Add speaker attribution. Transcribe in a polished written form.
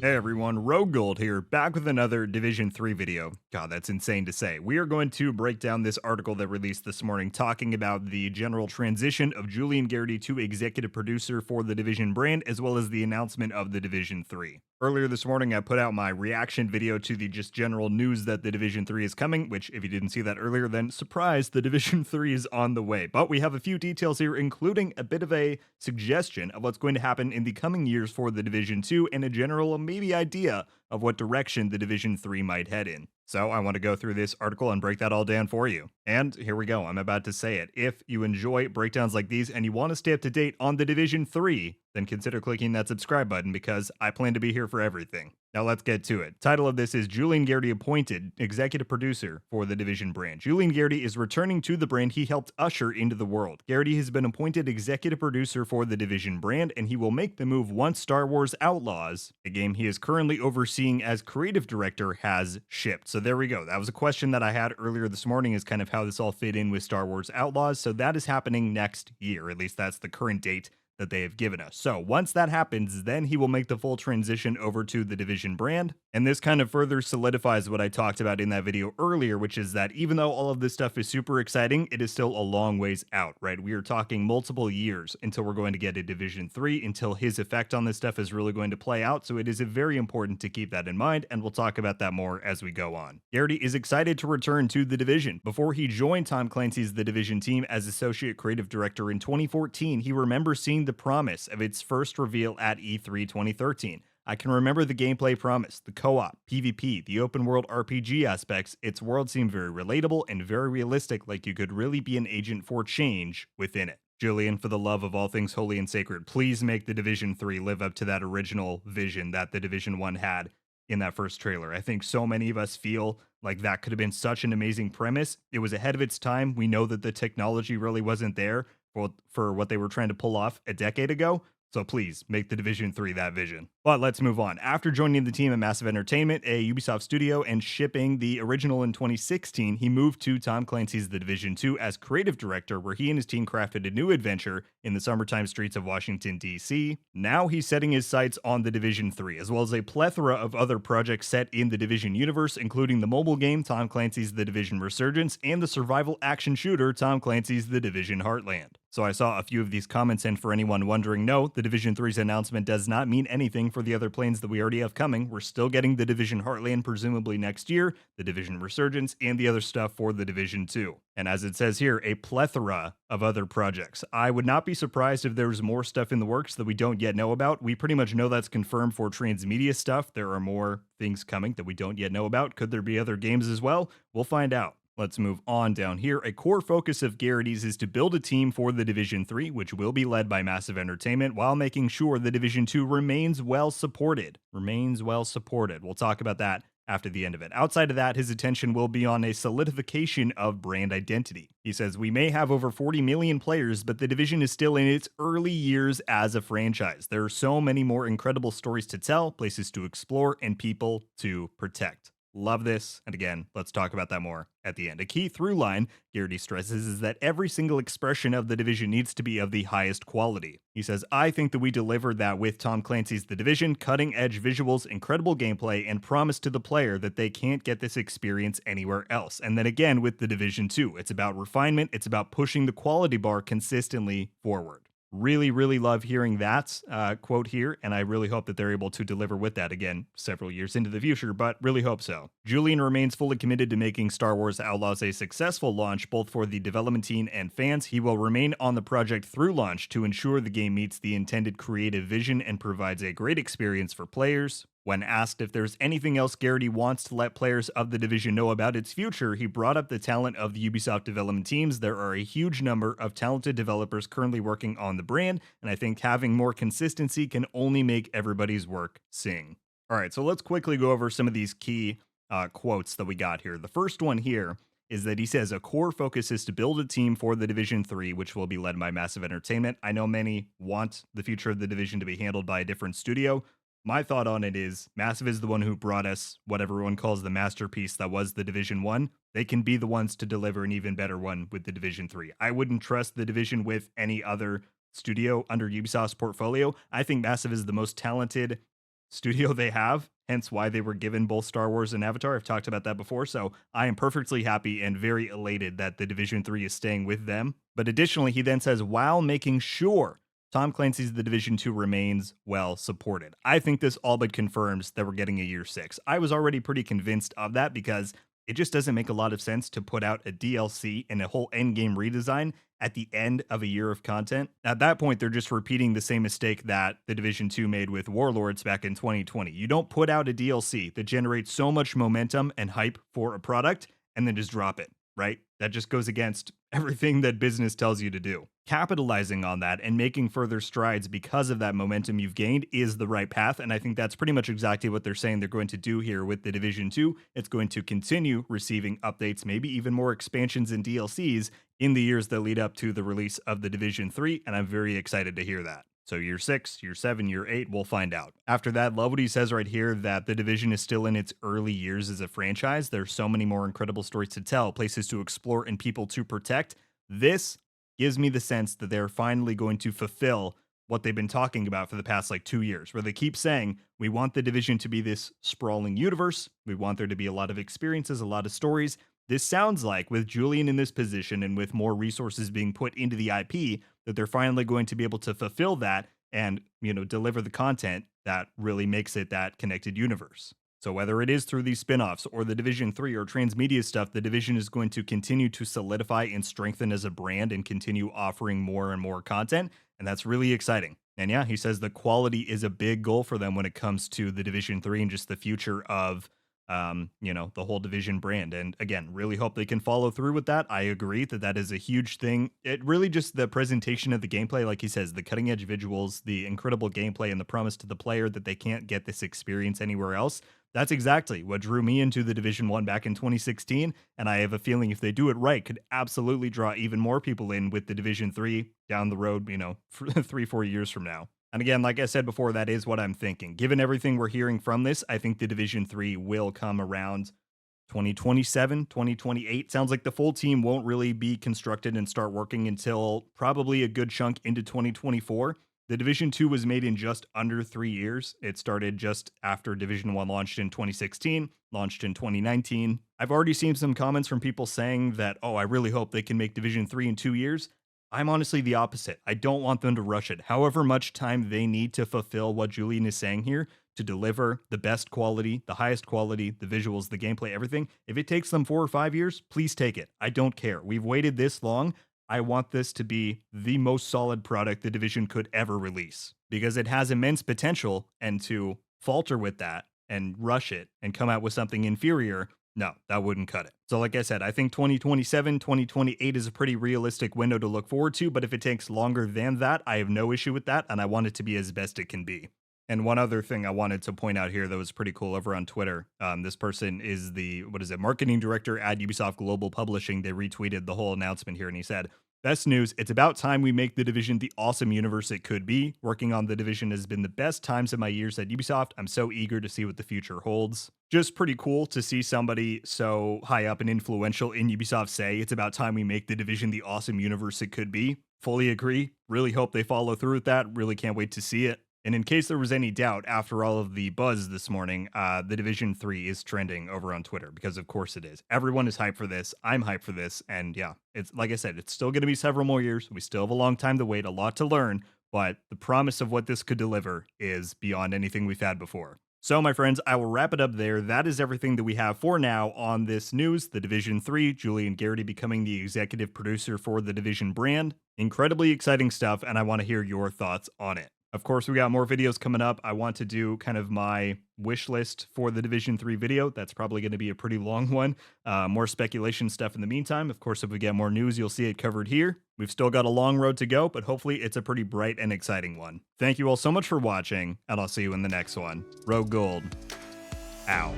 Speaker 1: Hey everyone, RogueGold here, back with another Division 3 video. God, that's insane to say. We are going to break down this article that released this morning talking about the general transition of Julian Gerighty to executive producer for the Division brand, as well as the announcement of the Division 3. Earlier this morning, I put out my reaction video to the just general news that the Division 3 is coming, which if you didn't see that earlier, then surprise, the Division 3 is on the way. But we have a few details here, including a bit of a suggestion of what's going to happen in the coming years for the Division 2 and a general maybe idea of what direction the Division 3 might head in. So I want to go through this article and break that all down for you. And here we go. I'm about to say it. If you enjoy breakdowns like these and you want to stay up to date on the Division 3, then consider clicking that subscribe button because I plan to be here for everything. Now let's get to it. Title of this is Julian Gerighty appointed executive producer for the Division brand. Julian Gerighty is returning to the brand he helped usher into the world. Gerighty has been appointed executive producer for the Division brand, and he will make the move once Star Wars Outlaws, a game he is currently overseeing as creative director, has shipped. So there we go. That was a question that I had earlier this morning, is kind of how this all fit in with Star Wars Outlaws. So that is happening next year. At least that's the current date that they have given us. So once that happens, then he will make the full transition over to the Division brand. And this kind of further solidifies what I talked about in that video earlier, which is that even though all of this stuff is super exciting, it is still a long ways out, right? We are talking multiple years until we're going to get a Division 3, until his effect on this stuff is really going to play out. So it is very important to keep that in mind, and we'll talk about that more as we go on. Gerighty is excited to return to the Division. Before he joined Tom Clancy's The Division team as associate creative director in 2014, he remembers seeing the promise of its first reveal at E3 2013. I can remember the gameplay promise, the co-op, PvP, the open world RPG aspects. Its world seemed very relatable and very realistic, like you could really be an agent for change within it. Julian, for the love of all things holy and sacred, please make the Division 3 live up to that original vision that the Division 1 had in that first trailer. I think so many of us feel like that could have been such an amazing premise. It was ahead of its time. We know that the technology really wasn't there for what they were trying to pull off a decade ago. So please make the Division 3 that vision. But let's move on. After joining the team at Massive Entertainment, a Ubisoft studio, and shipping the original in 2016, he moved to Tom Clancy's The Division 2 as creative director, where he and his team crafted a new adventure in the summertime streets of Washington, D.C. Now he's setting his sights on The Division 3, as well as a plethora of other projects set in the Division universe, including the mobile game Tom Clancy's The Division Resurgence and the survival action shooter Tom Clancy's The Division Heartland. So I saw a few of these comments, and for anyone wondering, no, the Division 3's announcement does not mean anything for the other planes that we already have coming. We're still getting the Division Heartland presumably next year, the Division Resurgence, and the other stuff for the Division 2. And as it says here, a plethora of other projects. I would not be surprised if there's more stuff in the works that we don't yet know about. We pretty much know that's confirmed for transmedia stuff. There are more things coming that we don't yet know about. Could there be other games as well? We'll find out. Let's move on down here. A core focus of Gerighty's is to build a team for the Division 3, which will be led by Massive Entertainment, while making sure the Division 2 remains well supported. We'll talk about that after the end of it. Outside of that, his attention will be on a solidification of brand identity. He says, we may have over 40 million players, but the Division is still in its early years as a franchise. There are so many more incredible stories to tell, places to explore, and people to protect. Love this. And again, let's talk about that more at the end. A key through line, Gerighty stresses, is that every single expression of the Division needs to be of the highest quality. He says, I think that we delivered that with Tom Clancy's The Division, cutting edge visuals, incredible gameplay, and promise to the player that they can't get this experience anywhere else. And then again with The Division 2, it's about refinement, it's about pushing the quality bar consistently forward. Really, really love hearing that quote here, and I really hope that they're able to deliver with that again several years into the future, but really hope so. Julian remains fully committed to making Star Wars Outlaws a successful launch, both for the development team and fans. He will remain on the project through launch to ensure the game meets the intended creative vision and provides a great experience for players. When asked if there's anything else Gerighty wants to let players of the Division know about its future, he brought up the talent of the Ubisoft development teams. There are a huge number of talented developers currently working on the brand, and I think having more consistency can only make everybody's work sing. All right, so let's quickly go over some of these key quotes that we got here. The first one here is that he says a core focus is to build a team for the Division 3, which will be led by Massive Entertainment. I know many want the future of the Division to be handled by a different studio. My thought on it is Massive is the one who brought us what everyone calls the masterpiece that was the Division 1. They can be the ones to deliver an even better one with the Division 3. I wouldn't trust the Division with any other studio under Ubisoft's portfolio. I think Massive is the most talented studio they have, hence why they were given both Star Wars and Avatar. I've talked about that before, so I am perfectly happy and very elated that the Division 3 is staying with them. But additionally, he then says, while making sure Tom Clancy's The Division 2 remains well supported. I think this all but confirms that we're getting a year 6. I was already pretty convinced of that because it just doesn't make a lot of sense to put out a DLC and a whole endgame redesign at the end of a year of content. At that point, they're just repeating the same mistake that the Division 2 made with Warlords back in 2020. You don't put out a DLC that generates so much momentum and hype for a product and then just drop it, right? That just goes against everything that business tells you to do. Capitalizing on that and making further strides because of that momentum you've gained is the right path. And I think that's pretty much exactly what they're saying they're going to do here with the Division 2. It's going to continue receiving updates, maybe even more expansions and DLCs in the years that lead up to the release of the Division 3. And I'm very excited to hear that. So year 6, year 7, year 8, we'll find out. After that, love what he says right here that the Division is still in its early years as a franchise. There's so many more incredible stories to tell, places to explore, and people to protect. This gives me the sense that they're finally going to fulfill what they've been talking about for the past 2 years, where they keep saying, we want the Division to be this sprawling universe. We want there to be a lot of experiences, a lot of stories. This sounds like, with Julian in this position and with more resources being put into the IP, that they're finally going to be able to fulfill that and, deliver the content that really makes it that connected universe. So whether it is through these spin-offs or the Division 3 or transmedia stuff, the Division is going to continue to solidify and strengthen as a brand and continue offering more and more content. And that's really exciting. And yeah, he says the quality is a big goal for them when it comes to the Division 3 and just the future of the whole Division brand. And again, really hope they can follow through with that. I agree that that is a huge thing. It really just the presentation of the gameplay, like he says, the cutting edge visuals, the incredible gameplay, and the promise to the player that they can't get this experience anywhere else. That's exactly what drew me into the Division 1 back in 2016. And I have a feeling if they do it right, could absolutely draw even more people in with the Division 3 down the road, for 3-4 years from now. And again, like I said before, that is what I'm thinking. Given everything we're hearing from this, I think the Division 3 will come around 2027, 2028. Sounds like the full team won't really be constructed and start working until probably a good chunk into 2024. The Division 2 was made in just under 3 years. It started just after Division 1 launched in 2016, launched in 2019. I've already seen some comments from people saying that, oh, I really hope they can make Division 3 in 2 years. I'm honestly the opposite. I don't want them to rush it. However much time they need to fulfill what Julian is saying here to deliver the best quality, the highest quality, the visuals, the gameplay, everything. If it takes them 4 or 5 years, please take it. I don't care. We've waited this long. I want this to be the most solid product the Division could ever release because it has immense potential, and to falter with that and rush it and come out with something inferior, no, that wouldn't cut it. So like I said, I think 2027, 2028 is a pretty realistic window to look forward to, but if it takes longer than that, I have no issue with that, and I want it to be as best it can be. And one other thing I wanted to point out here that was pretty cool over on Twitter. This person is the, marketing director at Ubisoft Global Publishing. They retweeted the whole announcement here, and he said, best news, it's about time we make the Division the awesome universe it could be. Working on the Division has been the best times of my years at Ubisoft. I'm so eager to see what the future holds. Just pretty cool to see somebody so high up and influential in Ubisoft say it's about time we make the Division the awesome universe it could be. Fully agree. Really hope they follow through with that. Really can't wait to see it. And in case there was any doubt, after all of the buzz this morning, the Division 3 is trending over on Twitter, because of course it is. Everyone is hyped for this. I'm hyped for this. And yeah, it's like I said, it's still going to be several more years. We still have a long time to wait, a lot to learn, but the promise of what this could deliver is beyond anything we've had before. So, my friends, I will wrap it up there. That is everything that we have for now on this news. The Division 3, Julian Gerighty becoming the executive producer for the Division brand. Incredibly exciting stuff, and I want to hear your thoughts on it. Of course, we got more videos coming up. I want to do kind of my wish list for the Division 3 video. That's probably going to be a pretty long one. More speculation stuff in the meantime. Of course, if we get more news, you'll see it covered here. We've still got a long road to go, but hopefully it's a pretty bright and exciting one. Thank you all so much for watching, and I'll see you in the next one. RogueGold, out.